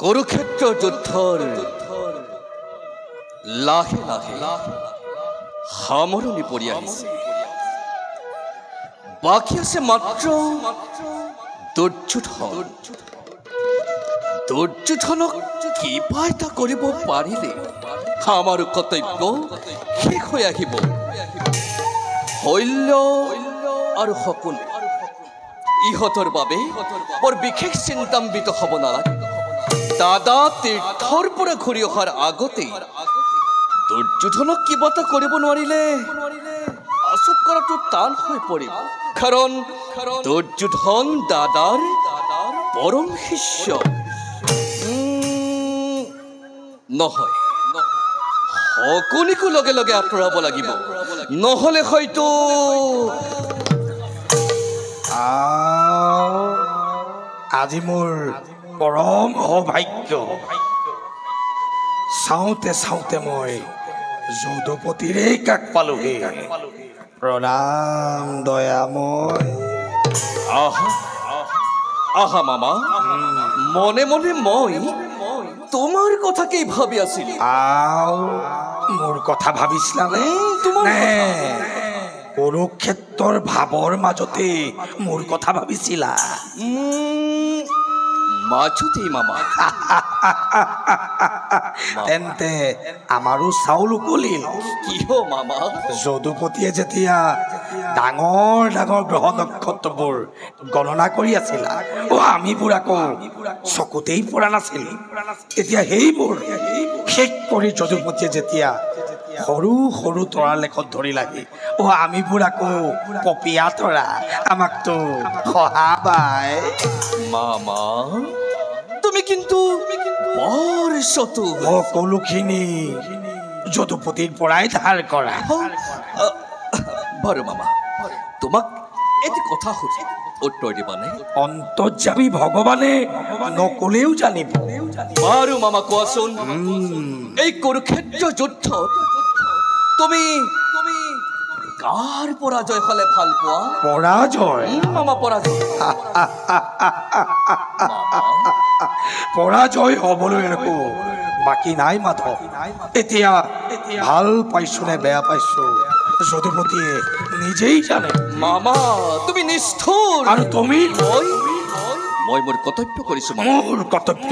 কুৰুক্ষেত্ৰ যুদ্ধৰ লাহে লাহে সামৰণি পৰি আহিছে। বাকী আছে মাত্ৰ দুৰ্যোধন। দুৰ্যোধনক কিবা এটা কৰিব পাৰিলে আমাৰ কৰ্তব্য শেষ হৈ আহিব। শৈল্য আৰু শকুনি ইহঁতৰ বাবে বৰ বিশেষ চিন্তান্বিত হ'ব নালাগে। দাদা তীৰ্থৰ পৰা ঘূৰি অহাৰ আগতেই দুৰ্যোধনক কিবা এটা কৰিব নোৱাৰিলে আচত কৰাটো টান হৈ পৰিব। কাৰণ দুৰ্যোধন দাদাৰ পৰম শিষ্য নহয়। শকুনিকো লগে লগে আঁতৰাব লাগিব, নহ'লে হয়তো আজি মোৰ পৰম সৌভাগ্য। চাওঁতে চাওঁতে মই যদুপতিৰে কাষ পালোহি। প্ৰণাম দয়াময়। আহা আহা মামা, মনে মনে মই তোমাৰ কথাকেই ভাবি আছিলো। মোৰ কথা ভাবিছিলানে? কুৰুক্ষেত্ৰৰ ভাৱৰ মাজতে মোৰ কথা ভাবিছিলা? মাজতেই মামা। তেন্তে আমাৰো চাউল উকলিল। কিয় মামা? যদুপতিয়ে যেতিয়া ডাঙৰ ডাঙৰ গ্ৰহ নক্ষত্ৰবোৰ গণনা কৰি আছিলা, আমিবোৰ আকৌ চকুতেই পৰা নাছিল। তেতিয়া সেইবোৰ শেষ কৰি যদুপতিয়ে যেতিয়া সৰু সৰু তৰা লেখত ধৰিলাহি, আমিবোৰ আকৌ পপীয়া তৰা, আমাকতো সহাবাই। মামা তুমি কিন্তু বৰ চতুৰ। সকলোখিনি যদুপতিৰ পৰাই ধাৰ কৰা। বাৰু মামা, তোমাক এটি কথা সুধি উত্তৰ দিবানে? অন্তৰ্যামী ভগৱানে নকলেও জানিব। বাৰু মামা কোৱাচোন, এই কুৰুক্ষেত্ৰ যুদ্ধত তুমি কাৰ পৰাজয় হলে ভাল পোৱা? পৰাজয়? মামা পৰাজয়। পৰাজয় হবলৈ একো বাকী নাই মাধৱ। এতিয়া ভাল পাইছো নে বেয়া পাইছো যদুপতিয়ে নিজেই জানে। মামা তুমি নিষ্ঠুৰ। আৰু তুমি? মই মোৰ কৰ্তব্য কৰিছো। মোৰ কৰ্তব্য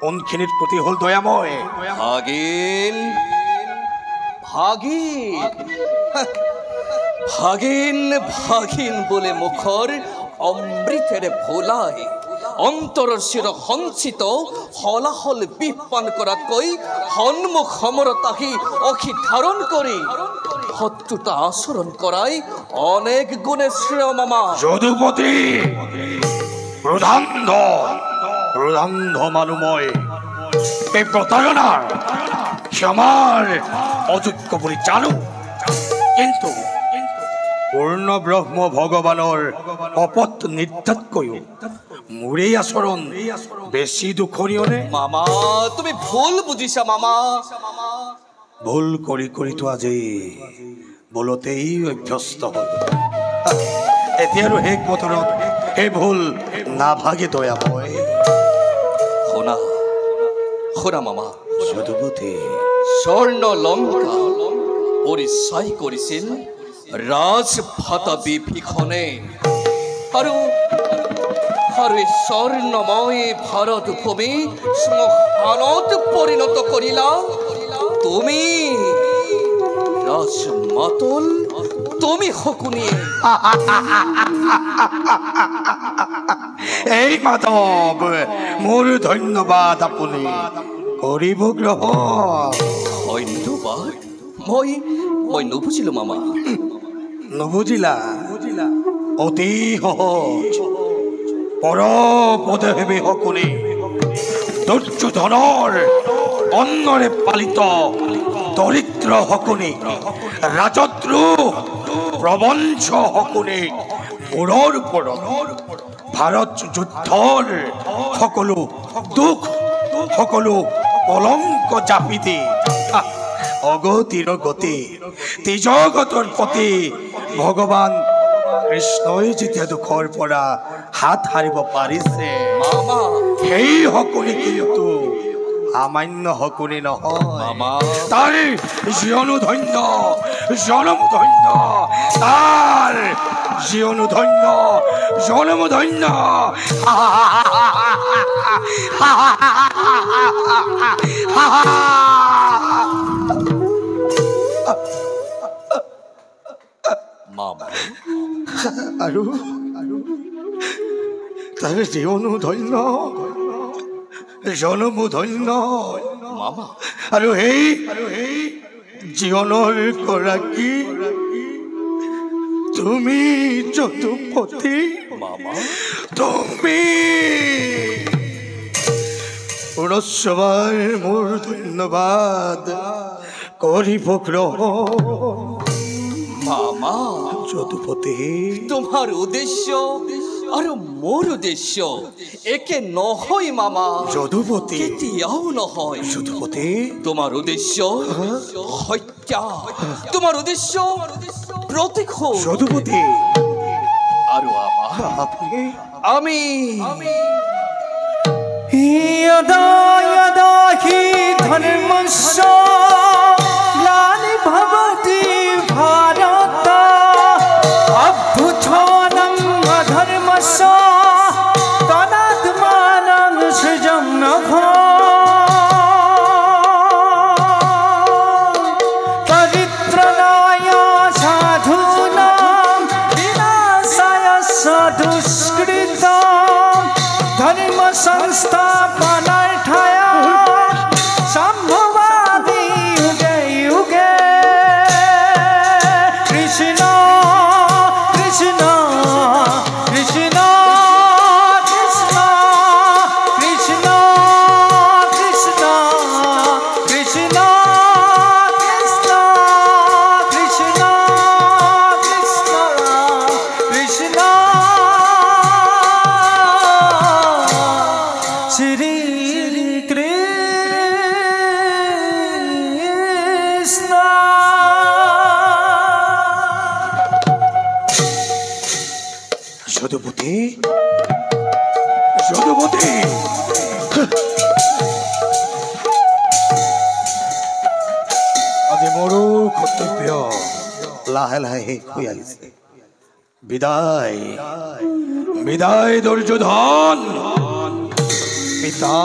কোনখিনিত প্ৰতি হ'ল দয়াময়? ভাগিন ভাগিন ভাগিন ভাগিন বোলে মুখৰ অমৃতেৰে ভোলাই অন্তৰৰ চিৰ সঞ্চিত হলাহল বিষ পান কৰাতকৈ সন্মুখ সমৰত আহি অখি ধাৰণ কৰি শত্ৰুতা আচৰণ কৰাই অনেক গুণে শ্ৰেয় মামা। যদুপতি প্ৰধান্ধ মানুহ মই। এই প্ৰতাৰণাৰ ক্ষমাৰ অযোগ্য বুলি জানো, কিন্তু পূৰ্ণ ব্ৰহ্ম ভগৱানৰ শপত নিৰ্ধাতকৈও মোৰেই আচৰণ বেছি দুখনীয়নে? মামা তুমি ভুল বুজিছা মামা। ভুল কৰি কৰিতো আজি বলতেই অভ্যস্ত হ'ল। এতিয়া আৰু শেষ বতৰত সেই ভুল নাভাগে দয়াময়। শুনা শুনা মামা, যদুপতি স্বৰ্ণ লংকা পৰিচয় কৰিছিল ৰাজভাতা বিভীষণে, আৰু এই স্বৰ্ণময় ভাৰত ভূমি শ্মশানত পৰিণত কৰিলা তুমি ৰাজমাতুল, তুমি শকুনিয়ে। এই মাধৱ, মোৰ ধন্যবাদ আপুনি কৰিব গ্ৰহণ। ধন্যবাদ? মই নুবুজিলো মামা। নুবুজিলা? অতি সহজ। পৰপদে হেবি শকুনি দুৰ্যোধনৰ অন্নৰে পালিত দৰিদ্ৰ শকুনি, ৰাজদ্ৰোহ প্ৰবঞ্চ শকুনি মূৰৰ ওপৰত ভাৰত যুদ্ধৰ সকলো দুখ সকলো কলংক জাপি দি অগতিৰ গতি তিজগতৰ প্ৰতি ভগৱান কৃষ্ণই যেতিয়া দুখৰ পৰা হাত সাৰিব পাৰিছে, সেই শকুনি কিন্তু সামান্য শকুনি নহয় মামা তাৰ জীয়নো ধন্য জনম ধন্য তাৰ জীয়নো ধন্য জনম ধন্য মামা আৰু তাৰ জীয়নো ধন্য জনম ধন্য মামা আৰু সেই জীৱনৰ গৰাকী তুমি যদুপতি মামা তুমি পুৰস্কাৰ মোৰ ধন্যবাদ কৰিব গ্ৰহণ মামা যদুপতি তোমার উদ্দেশ্য আর মোর উদ্দেশ্য একে নহয় মামা যদুপতি কেতিয়াও নহয় যদুপতি তোমার উদ্দেশ্য হত্যা তোমার উদ্দেশ্য প্রতিশোধ যদুপতি আৰু আপনি আমি यदा यदा हि धर्मस्य ग्लानिर्भवति भारत अभ्युत्थानम् अधर्मस्य तदात्मानं सृजन्नः परित्राणाय साधूनां विनाशाय दुष्कृतां धर्म संस्थापनार्थाय संभवामि युगे युगे कृष्ण कृष्ण कृष्ण कृष्ण कृष्ण कृष्ण कृष्ण कृष्ण कृष्ण Shri Krishna যদুপতি যদুপতি আজি মোৰো কৰ্তব্য লাহে লাহে শেষ হৈ আহিছে বিদায় বিদায় দুৰ্যোধন পিতা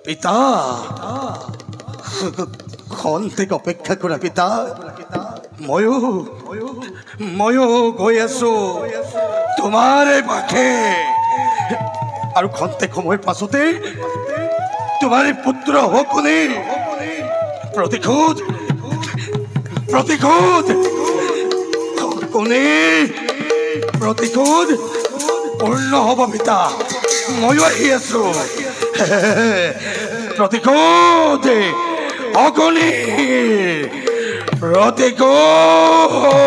পিতা খন্তেক অপেক্ষা কৰা পিতা ময়ো গৈ আছো তোমাৰ পাখে আৰু খন্তেক সময় পাছতে তোমাৰ পুত্ৰ শকুনি প্ৰতিশোধ শকুনি প্ৰতিশোধ পূৰ্ণ হ'ব পিতা ময়ো আহি আছো প্ৰতিশোধ অগ্নি প্ৰতিশোধ